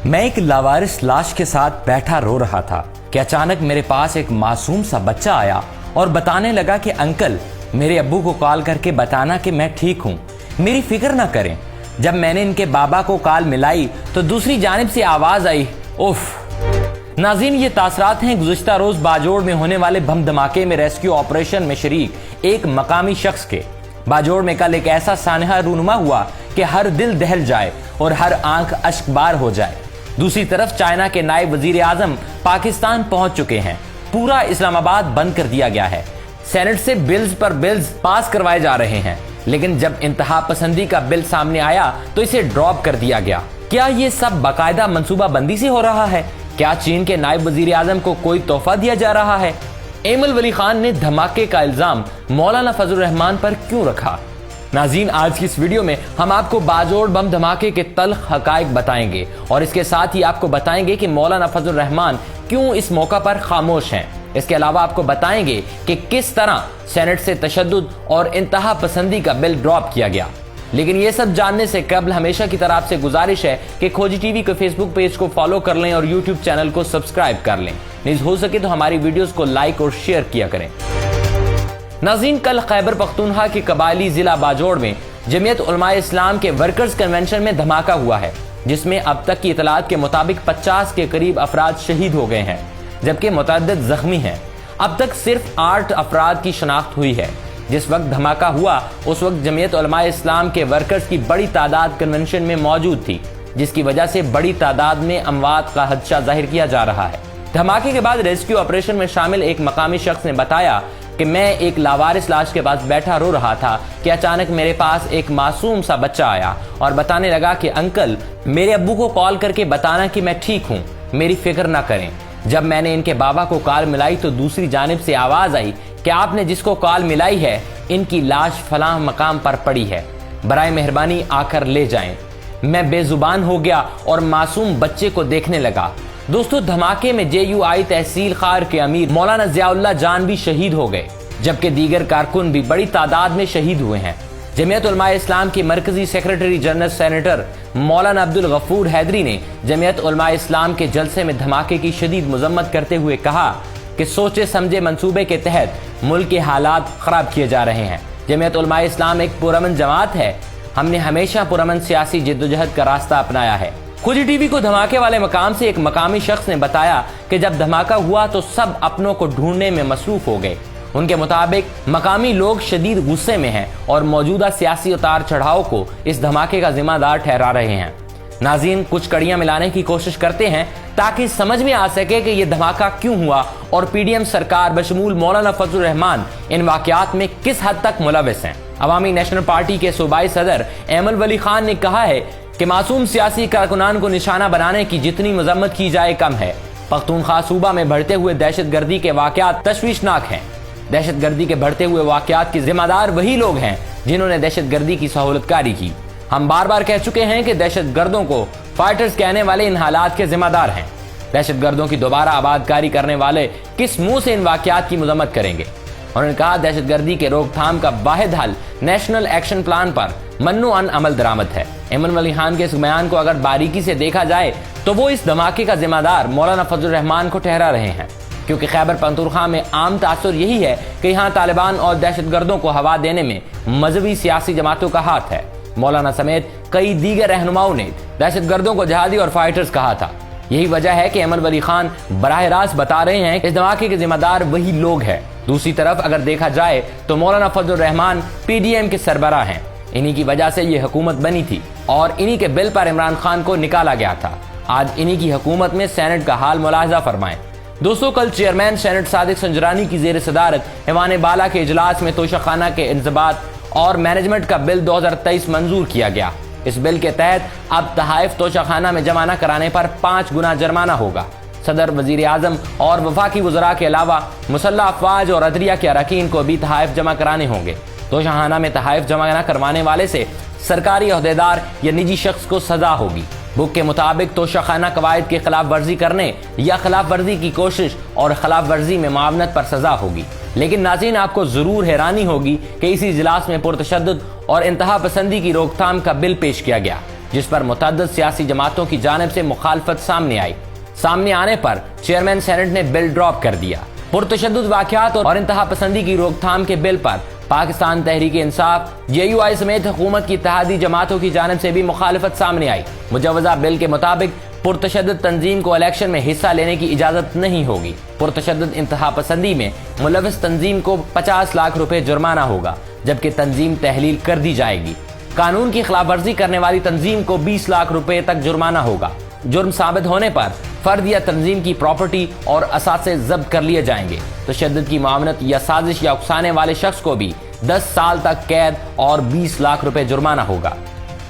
मैं एक लावारिस लाश के साथ बैठा रो रहा था कि अचानक मेरे पास एक मासूम सा बच्चा आया और बताने लगा कि अंकल, मेरे अब्बू को कॉल करके बताना कि मैं ठीक हूँ, मेरी फिक्र ना करें। जब मैंने इनके बाबा को कॉल मिलाई तो दूसरी जानिब से आवाज आई, उफ। नाज़रीन, ये तासरात हैं गुज़िश्ता रोज बाजोड़ में होने वाले बम धमाके में रेस्क्यू ऑपरेशन में शरीक एक मकामी शख्स के। बाजोड़ में कल एक ऐसा सानहा रूनुमा हुआ कि हर दिल दहल जाए और हर आंख अश्कबार हो जाए। दूसरी तरफ चाइना के नायब वजीर आजम पाकिस्तान पहुंच चुके हैं। पूरा इस्लामाबाद बंद कर दिया गया है। सेनेट से बिल्स पर बिल्स पास करवाए जा रहे हैं, लेकिन जब इंतहा पसंदी का बिल सामने आया तो इसे ड्रॉप कर दिया गया। क्या ये सब बाकायदा मंसूबा बंदी से हो रहा है? क्या चीन के नायब वजीर आजम को कोई तोहफा दिया जा रहा है? एमल वली खान ने धमाके का इल्जाम मौलाना फजल रहमान पर क्यों रखा? नाज़रीन, आज की इस वीडियो में हम आपको बाजोड़ बम धमाके के तल्ख हकायक बताएंगे और इसके साथ ही आपको बताएंगे कि मौलाना फजल रहमान क्यों इस मौका पर खामोश हैं। इसके अलावा आपको बताएंगे कि किस तरह सेनेट से तशद्दुद और इंतहा पसंदी का बिल ड्रॉप किया गया। लेकिन ये सब जानने से कबल हमेशा की तरह आपसे गुजारिश है कि खोजी टीवी के फेसबुक पेज को फॉलो कर लें और यूट्यूब चैनल को सब्सक्राइब कर लें। नीज हो सके तो हमारी वीडियोस को लाइक और शेयर किया करें। नाज़रीन, कल खैबर पख्तूनख्वा के कबायली जिला बाजोड़ में जमीयत उलमाए इस्लाम के वर्कर्स कन्वेंशन में धमाका हुआ है, जिसमें अब तक की इतलात के मुताबिक 50 के करीब अफराद शहीद हो गए हैं, जबकि मुतअद्दिद जख्मी हैं। अब तक सिर्फ 8 अफराद की शनाख्त हुई है। जिस वक्त धमाका हुआ उस वक्त जमीयत उलमाए इस्लाम के वर्कर्स की बड़ी तादाद कन्वेंशन में मौजूद थी, जिसकी वजह से बड़ी तादाद में अमवात का खदशा जाहिर किया जा रहा है। धमाके के बाद रेस्क्यू ऑपरेशन में शामिल एक मकामी शख्स ने बताया कि मैं एक लावारिस लाश के पास बैठा रो रहा था कि अचानक मेरे पास एक मासूम सा बच्चा आया और बताने लगा कि अंकल, मेरे अब्बू को कॉल करके बताना कि मैं ठीक हूँ, मेरी फिक्र ना करें। जब मैंने इनके बाबा को कॉल मिलाई तो दूसरी जानिब से आवाज आई कि आपने जिसको कॉल मिलाई है, इनकी लाश फलां मकाम पर पड़ी है, बराए मेहरबानी आकर ले जाएं। मैं बेजुबान हो गया और मासूम बच्चे को देखने लगा। दोस्तों, धमाके में JUI तहसील खार के अमीर मौलाना ज़ियाउल्लाह जान भी शहीद हो गए, जबकि दीगर कारकुन भी बड़ी तादाद में शहीद हुए हैं। जमीयत उलमाए इस्लाम के मरकजी सेक्रेटरी जनरल सेनेटर मौलाना अब्दुल गफूर हैदरी ने जमीयत उलमाए इस्लाम के जलसे में धमाके की शदीद मजम्मत करते हुए कहा कि सोचे समझे मंसूबे के तहत मुल्क के हालात खराब किए जा रहे हैं। जमीयत उलमाए इस्लाम एक पुरअमन जमात है। हमने हमेशा पुरअमन सियासी जिद्दोजहद का रास्ता अपनाया है। खोजी टीवी को धमाके वाले मकाम से एक मकामी शख्स ने बताया कि जब धमाका हुआ तो सब अपनों को ढूंढने में मसरूफ हो गए। उनके मुताबिक मकामी लोग शदीद गुस्से में हैं और मौजूदा सियासी उतार चढ़ाव को इस धमाके का जिम्मेदार ठहरा रहे हैं। नाज़रीन, कुछ कड़ियां मिलाने की कोशिश करते हैं ताकि समझ में आ सके कि यह धमाका क्यों हुआ और PDM सरकार बशमूल मौलाना फजल रहमान इन वाकयात में किस हद तक मुलविस हैं। अवामी नेशनल पार्टी के सूबाई सदर एमल वली खान ने कहा है कि मासूम सियासी कारकुनान को निशाना बनाने की जितनी मजम्मत की जाए कम है। पख्तूनख्वा सूबा में बढ़ते हुए दहशत गर्दी के वाकयात तशवीशनाक हैं। दहशत गर्दी के बढ़ते हुए वाकयात के जिम्मेदार वही लोग हैं जिन्होंने दहशत गर्दी की सहूलतकारी की। हम बार बार कह चुके हैं कि दहशत गर्दों को फाइटर्स कहने वाले इन हालात के जिम्मेदार हैं। दहशत गर्दों की दोबारा आबादकारी करने वाले किस मुंह से इन वाकयात की मजम्मत करेंगे? उन्होंने कहा, दहशत गर्दी के रोकथाम का वाहिद हल नेशनल एक्शन प्लान पर मन्नो अन अमल दरामद है। एमन वली खान के इस बयान को अगर बारीकी से देखा जाए तो वो इस धमाके का जिम्मेदार मौलाना फजल रहमान को ठहरा रहे हैं, क्योंकि खैबर पख्तूनख्वा में आम तासुर यही है कि यहाँ तालिबान और दहशत गर्दों को हवा देने में मजहबी सियासी जमातों का हाथ है। मौलाना समेत कई दीगर रहनुमाओं ने दहशत गर्दों को जहादी और फाइटर्स कहा था। यही वजह है कि एमन वली खान बराह रास्त बता रहे हैं कि इस धमाके के जिम्मेदार वही लोग हैं। दूसरी तरफ अगर देखा जाए तो मौलाना फजल रहमान PDM के सरबराह हैं। इन्हीं की वजह से ये हुकूमत बनी थी और इन्हीं के बिल पर इमरान खान को निकाला गया था। आज इन्हीं की हुकूमत में सेनेट का हाल मुलाहजा फरमाएं। दोस्तों, कल चेयरमैन सेनेट सादिक संजरानी की जेर सदारत ऐवान बाला के इजलास में तोशाखाना के इंज़बात और मैनेजमेंट का बिल 2023 मंजूर किया गया। इस बिल के तहत अब तहाइफ तोशाखाना में जमा न कराने पर 5 गुना जुर्माना होगा। सदर, वजीर आजम और वफाकी वज़रा के अलावा मुसल्लह अफवाज और अदलिया के अरकान को भी तहाइफ जमा कराने होंगे। तोशाखाना में तहाइफ जमा न करवाने वाले से सरकारी अहदेदार या निजी शख्स को सजा होगी। बुक के मुताबिक तोशाखाना कवायद की खिलाफ वर्जी करने या खिलाफ वर्जी की कोशिश और खिलाफ वर्जी में मावनत पर सजा होगी। लेकिन नाज़रीन, आपको जरूर हैरानी होगी कि इसी इजलास में पुरतशद्दुद और इंतहा पसंदी की रोकथाम का बिल पेश किया गया। जिस पर मुतअद्दिद सियासी जमातों की जानिब से मुखालफत सामने आने पर चेयरमैन सेनेट ने बिल ड्रॉप कर दिया। पुरतशद्दुद वाक़यात और इंतहा पसंदी की रोकथाम के बिल पर पाकिस्तान तहरीक इंसाफ, JUI समेत हुकूमत की इत्तेहादी जमातों की जानिब से भी मुखालफत सामने आई। मुजव्वज़ा बिल के मुताबिक पुरतशद्दुद तंजीम को इलेक्शन में हिस्सा लेने की इजाज़त नहीं होगी। पुरतशद्दुद इंतहा पसंदी में मुलविस तंजीम को 50 लाख रुपए जुर्माना होगा, जबकि तंजीम तहलील कर दी जाएगी। कानून की खिलाफ वर्जी करने वाली तंजीम को 20 लाख रुपए तक जुर्माना होगा। जुर्म साबित होने पर फर्द या तंजीम की प्रॉपर्टी और असासे जब्त कर लिए जाएंगे। तशद्दुद की मामनत या साजिश या उकसाने वाले शख्स को भी 10 साल तक कैद और 20 लाख रुपए जुर्माना होगा।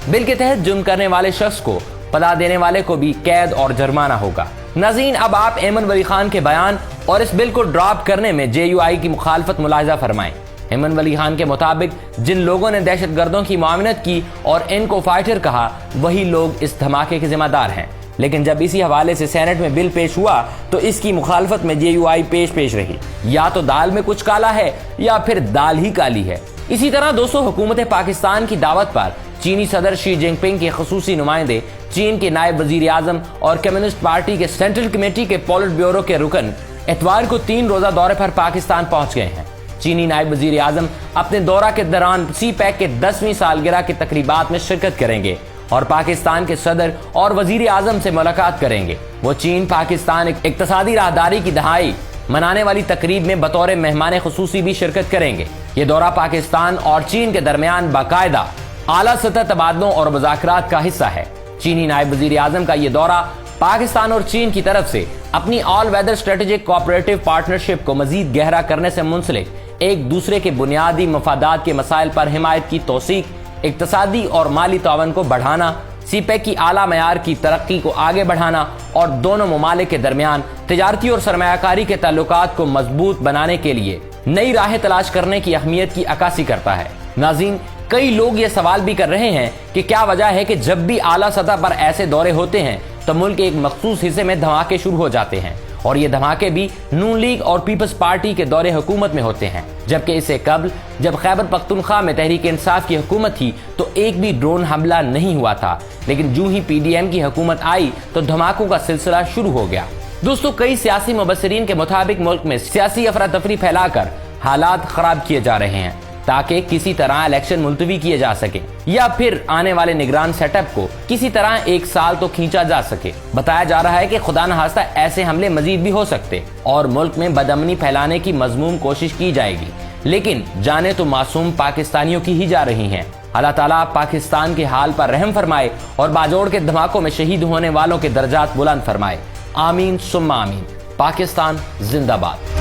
बिल के तहत जुर्म करने वाले शख्स को पदा देने वाले को भी कैद और जुर्माना होगा। नाज़रीन, अब आप ऐमन वली खान के बयान और इस बिल को ड्रॉप करने में JUI की मुखालफत मुलाहिजा फरमाएं। ऐमन वली खान के मुताबिक जिन लोगों ने दहशत गर्दों की मामनत की और इनको फाइटर कहा, वही लोग इस धमाके के जिम्मेदार हैं। लेकिन जब इसी हवाले से सेनेट में बिल पेश हुआ तो इसकी मुखालफत में JUI पेश रही। या तो दाल में कुछ काला है या फिर दाल ही काली है। इसी तरह दोस्तों, हुकूमत पाकिस्तान की दावत पर चीनी सदर शी जिनपिंग के खसूसी नुमाइंदे, चीन के नायब वजीर आजम और कम्युनिस्ट पार्टी के सेंट्रल कमेटी के पॉलिट ब्यूरो के रुकन इतवार को 3 रोजा दौरे पर पाकिस्तान पहुंच गए हैं। चीनी नायब वजीर आजम अपने दौरा के दौरान CPEC के 10वीं सालगिरह की तकरीबात में शिरकत करेंगे और पाकिस्तान के सदर और वजीर आजम से मुलाकात करेंगे। वो चीन पाकिस्तान इक्तिसादी राहदारी की दहाई मनाने वाली तकरीब में बतौर मेहमान खुसूसी भी शिरकत करेंगे। ये दौरा पाकिस्तान और चीन के दरमियान बाकायदा आला सतह तबादलों और मुज़ाकरात का हिस्सा है। चीनी नायब वजीर आजम का ये दौरा पाकिस्तान और चीन की तरफ से अपनी all weather strategic cooperative partnership को मजीद गहरा करने से मुंसलिक एक दूसरे के बुनियादी मफादात के मसाइल पर हिमायत की तौसीक, इक्तिसादी और माली तावन को बढ़ाना, CPEC की आला मयार की तरक्की को आगे बढ़ाना और दोनों ममालिक के दरमियान तिजारती और सरमायाकारी के ताल्लुकात को मजबूत बनाने के लिए नई राहें तलाश करने की अहमियत की अक्कासी करता है। नाज़रीन, कई लोग ये सवाल भी कर रहे हैं कि क्या वजह है कि जब भी आला सतह पर ऐसे दौरे होते हैं तो मुल्क के एक मखसूस हिस्से में धमाके शुरू हो जाते हैं, और ये धमाके भी नून लीग और पीपल्स पार्टी के दौरे हुकूमत में होते हैं। जबकि इससे कबल जब खैबर पख्तूनख्वा में तहरीक इंसाफ की हुकूमत थी तो एक भी ड्रोन हमला नहीं हुआ था, लेकिन जो ही PDM की हुकूमत आई तो धमाकों का सिलसिला शुरू हो गया। दोस्तों, कई सियासी मुबस्सिरीन के मुताबिक मुल्क में सियासी अफरा तफरी फैलाकर हालात खराब किए जा रहे हैं ताकि किसी तरह इलेक्शन मुलतवी किए जा सके या फिर आने वाले निगरान सेटअप को किसी तरह 1 साल तो खींचा जा सके। बताया जा रहा है कि खुदा न खास्ता ऐसे हमले मजीद भी हो सकते और मुल्क में बदअमनी फैलाने की मजमूम कोशिश की जाएगी, लेकिन जाने तो मासूम पाकिस्तानियों की ही जा रही हैं। अल्लाह ताला पाकिस्तान के हाल पर रहम फरमाए और बाजोड़ के धमाकों में शहीद होने वालों के दर्जात बुलंद फरमाए। आमीन सुम्मा आमीन। पाकिस्तान जिंदाबाद।